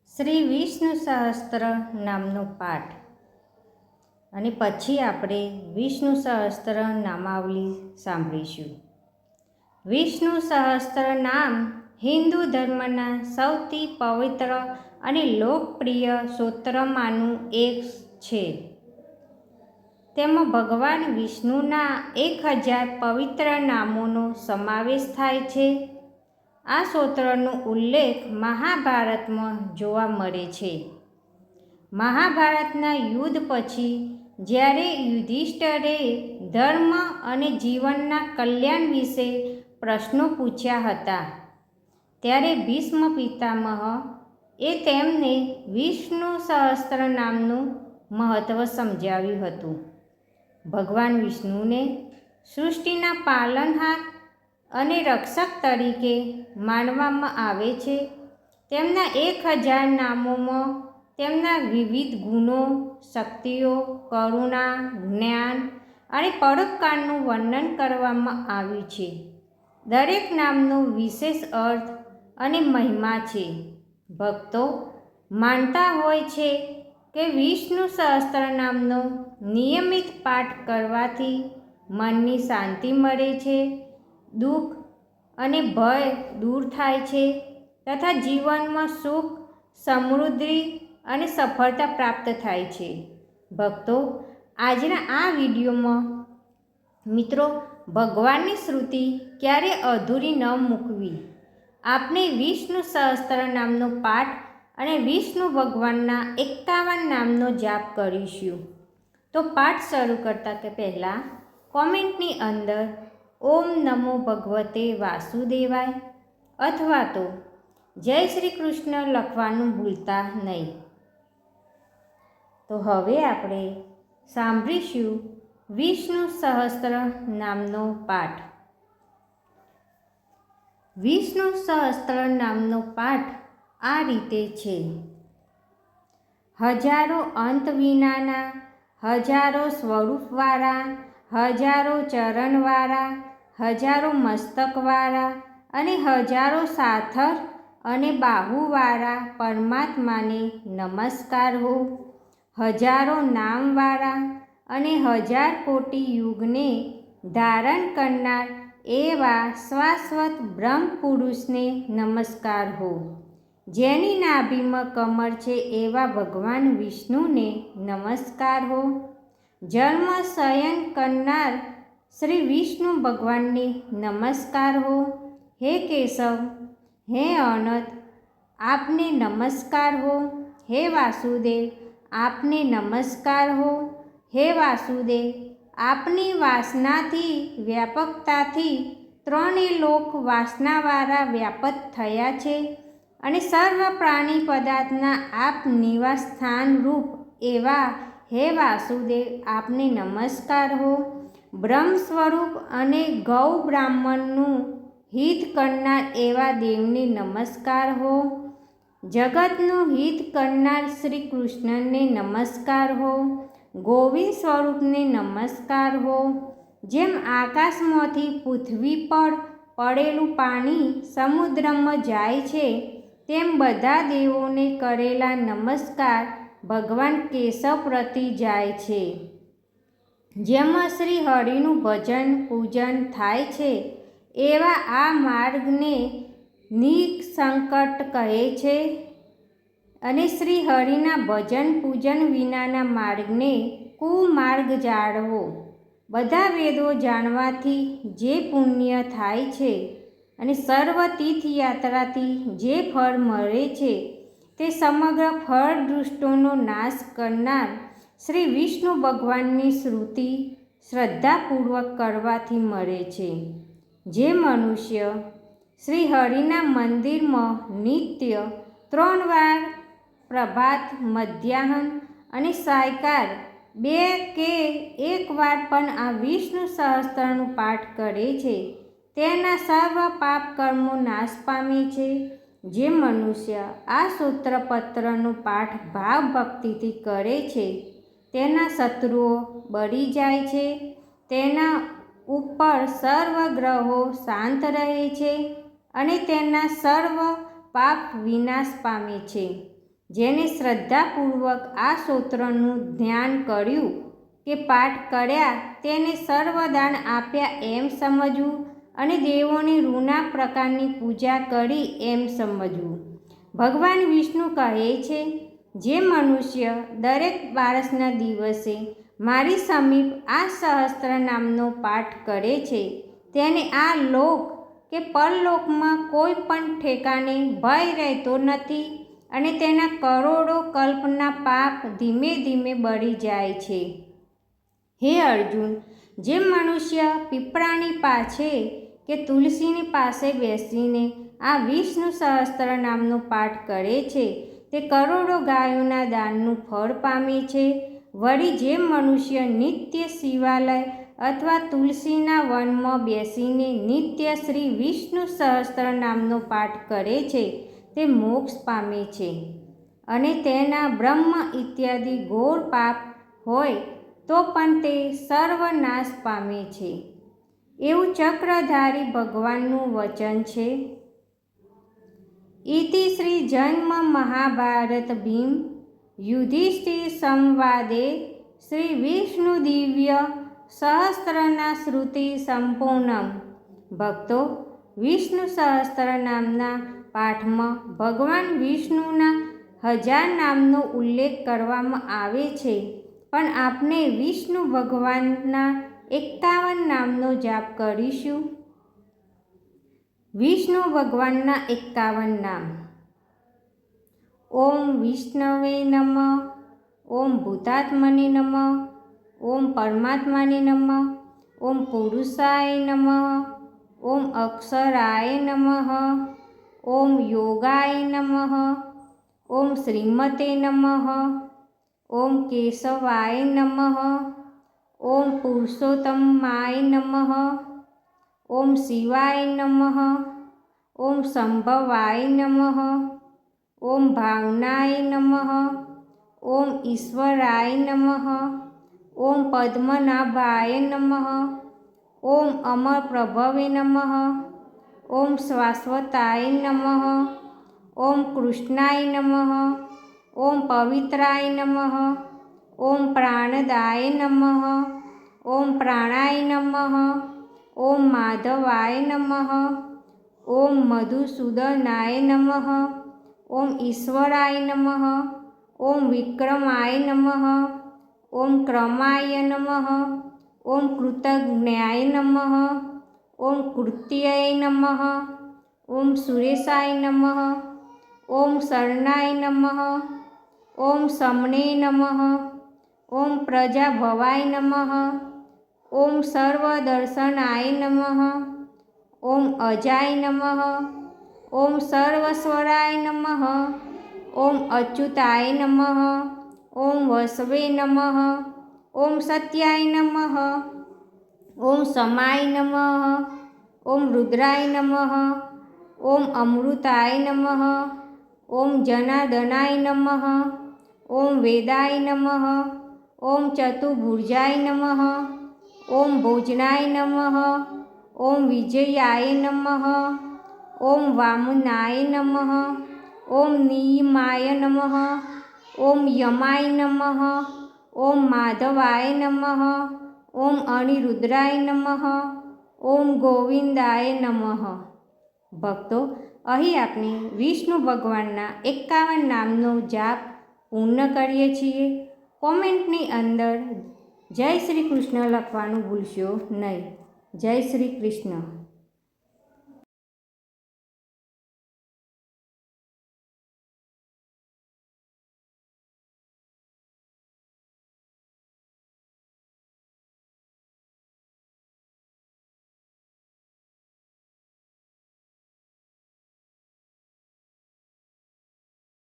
શ્રી વિષ્ણુ સહસ્ત્ર નામનો પાઠ અને પછી આપણે વિષ્ણુ સહસ્ત્ર નામાવલી સાંભળીશું. વિષ્ણુ સહસ્ત્ર નામ હિન્દુ ધર્મના સૌથી પવિત્ર અને લોકપ્રિય સ્તોત્રમાંનું એક છે. તેમાં ભગવાન વિષ્ણુના 1000 પવિત્ર નામોનો સમાવેશ થાય છે. આ સ્તોત્રનો ઉલ્લેખ મહાભારતમાં જોવા મળે છે. મહાભારતના યુદ્ધ પછી જ્યારે યુધિષ્ઠિરે ધર્મ અને જીવનના કલ્યાણ વિશે પ્રશ્નો પૂછ્યા હતા, ત્યારે ભીષ્મ પિતામહએ તેમને વિષ્ણુ સહસ્ત્ર નામનું મહત્ત્વ સમજાવ્યું હતું. ભગવાન વિષ્ણુને સૃષ્ટિના પાલનહાર અને રક્ષક તરીકે માનવામાં આવે છે. તેમના 1000 નામોમાં તેમના વિવિધ ગુણો, શક્તિઓ, કરુણા, જ્ઞાન અને પરોપકારનું વર્ણન કરવામાં આવ્યું છે. દરેક નામનો વિશેષ અર્થ અને મહિમા છે. ભક્તો માનતા હોય છે કે વિષ્ણુ સહસ્ત્ર નામનો નિયમિત પાઠ કરવાથી મનની શાંતિ મળે છે, દુઃખ અને ભય દૂર થાય છે તથા જીવનમાં સુખ, સમૃદ્ધિ અને સફળતા પ્રાપ્ત થાય છે. ભક્તો, આજના આ વિડીયોમાં મિત્રો ભગવાનની સ્તુતિ ક્યારે અધૂરી ન મૂકવી, આપણે વિષ્ણુ સહસ્ત્ર નામનો પાઠ અને વિષ્ણુ ભગવાનના 51 નામનો જાપ કરીશું. તો પાઠ શરૂ કરતા કે પહેલાં કોમેન્ટની અંદર ઓમ નમો ભગવતે વાસુદેવાય અથવા તો જય શ્રી કૃષ્ણ લખવાનું ભૂલતા નહીં. તો હવે આપણે સાંભળીશું વિષ્ણુ સહસ્ત્ર નામનો પાઠ. વિષ્ણુ સહસ્ત્ર નામનો પાઠ આ રીતે છે. હજારો અંત વિનાના, હજારો સ્વરૂપવાળા, હજારો ચરણવાળા, હજારો મસ્તકવાળા અને હજારો સાથર અને બાહુવાળા પરમાત્માને નમસ્કાર હો. હજારો નામવાળા અને 1000 કોટી યુગને ધારણ કરનાર એવા શાશ્વત બ્રહ્મ પુરુષને નમસ્કાર હો. જેની નાભીમાં કમળ છે એવા ભગવાન વિષ્ણુને નમસ્કાર હો. જન્મ શયન કરનાર શ્રી વિષ્ણુ ભગવાનને નમસ્કાર હો. હે કેશવ, હે અનંત, આપને નમસ્કાર હો. હે વાસુદેવ, આપને નમસ્કાર હો. હે વાસુદેવ, આપની વાસનાથી વ્યાપકતાથી ત્રણેય લોક વાસનાવાળા વ્યાપક થયા છે અને સર્વ પ્રાણી પદાર્થના આપ નિવાસ સ્થાન રૂપ એવા હે વાસુદેવ, આપને નમસ્કાર હો. બ્રહ્મ સ્વરૂપ અને ગૌ બ્રાહ્મણનું હિત કરનાર એવા દેવને નમસ્કાર હો. જગતનું હિત કરનાર શ્રી કૃષ્ણને નમસ્કાર હો. ગોવિંદ સ્વરૂપને નમસ્કાર હો. જેમ આકાશમાંથી પૃથ્વી પર પડેલું પાણી સમુદ્રમાં જાય છે, તેમ બધા દેવોને કરેલા નમસ્કાર ભગવાન કેશવ પ્રતિ જાય છે. જેમાં શ્રી હરિનું ભજન પૂજન થાય છે એવા આ માર્ગને નિસંકટ કહે છે અને શ્રી હરિના ભજન પૂજન વિનાના માર્ગને કુમાર્ગ જાણવો. બધા વેદો જાણવાથી જે પુણ્ય થાય છે અને સર્વ તીર્થયાત્રાથી જે ફળ મળે છે તે સમગ્ર ફળ દુષ્ટોનો નાશ કરનાર શ્રી વિષ્ણુ ભગવાનની સ્તુતિ શ્રદ્ધાપૂર્વક કરવાથી મળે છે. જે મનુષ્ય શ્રી હરિના મંદિરમાં નિત્ય 3 વાર પ્રભાત, મધ્યાહન અને સાયંકાળ 2 કે 1 વાર પણ આ વિષ્ણુ સહસ્ત્રનો પાઠ કરે છે, તેના સર્વ પાપ કર્મો નાશ પામે છે. જે મનુષ્ય આ સૂત્રપત્રનો પાઠ ભાવ ભક્તિથી કરે છે, તેના શત્રુઓ બળી જાય છે, તેના ઉપર સર્વ ગ્રહો શાંત રહે છે અને તેના સર્વ પાપ વિનાશ પામે છે. જેને શ્રદ્ધાપૂર્વક આ સ્તોત્રનું ધ્યાન કર્યું કે પાઠ કર્યા તેને સર્વદાન આપ્યા એમ સમજવું અને દેવોની ઋના પ્રકારની પૂજા કરી એમ સમજવું. ભગવાન વિષ્ણુ કહે છે, જે મનુષ્ય દરેક બારસના દિવસે મારી સમીપ આ સહસ્ત્ર નામનો પાઠ કરે છે તેને આ લોક કે પરલોકમાં કોઈ પણ ઠેકાણે ભય રહેતો નથી અને તેના કરોડો કલ્પના પાપ ધીમે ધીમે બળી જાય છે. હે અર્જુન, જે મનુષ્ય પીપળાની પાછે કે તુલસીની પાસે બેસીને આ વિષ્ણુ સહસ્ત્ર નામનો પાઠ કરે છે તે કરોડો ગાયોના દાનનું ફળ પામે છે. વળી જે મનુષ્ય નિત્ય શિવાલય અથવા તુલસીના વનમાં બેસીને નિત્ય શ્રી વિષ્ણુ સહસ્ત્ર નામનો પાઠ કરે છે તે મોક્ષ પામે છે. અને તેના બ્રહ્મ ઇત્યાદિ ઘોર પાપ હોય તો પણ તે સર્વનાશ પામે છે. એવું ચક્રધારી ભગવાનનું વચન છે. ઇતિ શ્રી જન્મ મહાભારત ભીમ યુધિષ્ઠિર સંવાદે શ્રી વિષ્ણુ દિવ્ય સહસ્ત્રના શ્રુતિ સંપૂર્ણમ. ભક્તો, વિષ્ણુ સહસ્ત્ર નામના પાઠમાં ભગવાન વિષ્ણુના 1000 નામનો ઉલ્લેખ કરવામાં આવે છે, પણ આપણે વિષ્ણુ ભગવાનના 51 નામનો જાપ કરીશું. વિષ્ણુ ભગવાનના 51 નામ: ઓમ વિષ્ણવે નમઃ, ઓમ ભૂતાત્મને નમઃ, ઓમ પરમાત્માને નમઃ, ઓમ પુરુષાય નમઃ, ઓમ અક્ષરાય નમઃ, ઓમ યોગાય નમઃ, ઓમ શ્રીમતે નમઃ, ઓમ કેશવાય નમઃ, ઓમ પુરુષોત્તમાય નમઃ, ઓમ શિવાય નમઃ, ઓમ સંભવાય નમઃ, ઓમ ભાવનાય નમઃ, ઓમ ઈશ્વરાય નમઃ, ઓમ પદ્મનાભાય નમઃ, ઓમ અમરપ્રભવે નમઃ, ઓમ શાશ્વતાય નમઃ, ઓમ કૃષ્ણાય નમઃ, ઓમ પવિત્રાય નમઃ, ઓમ પ્રાણદાય નમઃ, ઓમ પ્રાણાય નમઃ, ઓમ માધવાય નમઃ, ઓમ મધુસૂદનાય નમઃ, ઓમ ઈશ્વરાય નમઃ, ઓમ વિક્રમાય નમઃ, ઓમ ક્રમાય નમઃ, ઓમ કૃતજ્ઞાય નમઃ, ઓમ કૃત્યાય નમઃ, ઓમ સુરેશાય નમઃ, ઓમ શરણાય નમઃ, ઓમ સમણે નમઃ, ઓમ પ્રજાભવાય નમઃ, ઓમ સર્વદર્શનાય નમઃ, ઓમ અજાય નમઃ, ઓમ સર્વેશ્વરાય નમઃ, ઓમ અચ્યુતાય નમઃ, ઓમ વસવે નમઃ, ઓમ સત્યાય નમઃ, ઓમ સમાય નમઃ, ઓમ રુદ્રાય નમઃ, ઓમ અમૃતાય નમઃ, ઓમ જનાર્દનાય નમઃ, ઓમ વેદાય નમઃ, ઓમ ચતુર્ભુજાય નમઃ, ઓમ ભોજનાય નમઃ, ઓમ વિજયાય નમઃ, ઓમ વામનાય નમઃ, ઓમ નિયમાય નમઃ, ઓમ યમાય નમઃ, ઓમ માધવાય નમઃ, ઓમ અનિરુદ્રાય નમઃ, ઓમ ગોવિંદાય નમઃ. ભક્તો, અહીં આપણે વિષ્ણુ ભગવાનના 51 નામનો જાપ પૂર્ણ કરીએ છીએ. કોમેન્ટની અંદર જય શ્રી કૃષ્ણ લખવાનું ભૂલશો નહીં. જય શ્રી કૃષ્ણ.